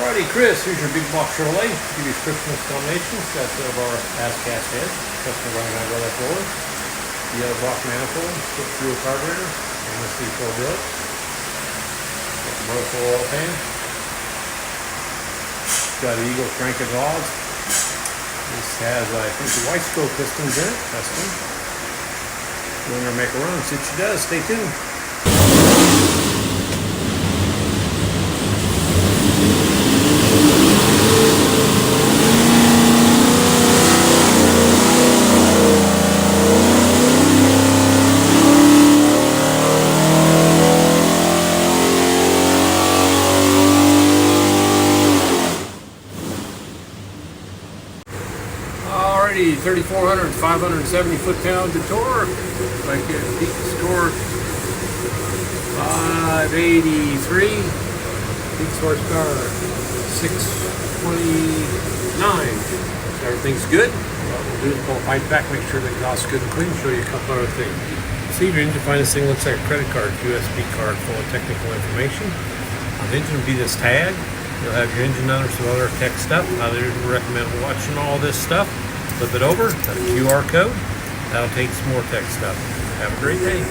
Alrighty, Chris, here's your big box Chevrolet. Give you Christmas combinations. Got some of our as-cast heads, custom running hydraulic roller, the Edelbrock manifold, split fuel carburetor, MSD Pro Billet, got the Moroso oil pan, got an Eagle crank exhaust. This has, I think, the Wiseco pistons in it, custom. We're going to make a run, see what she does. Stay tuned. Alrighty, 3,400, 570 foot-pounds of torque. Like a peak torque, 583. Peak horsepower, 629. Everything's good. What we'll do is pull the pipe back, make sure the exhaust is good and clean, show you a couple other things. See your engine, find this thing looks like a credit card, USB card full of technical information. On the engine will be this tag. You'll have your engine number, some other tech stuff. I recommend watching all this stuff. Flip it over, got a QR code. That'll take some more tech stuff. Have a great day.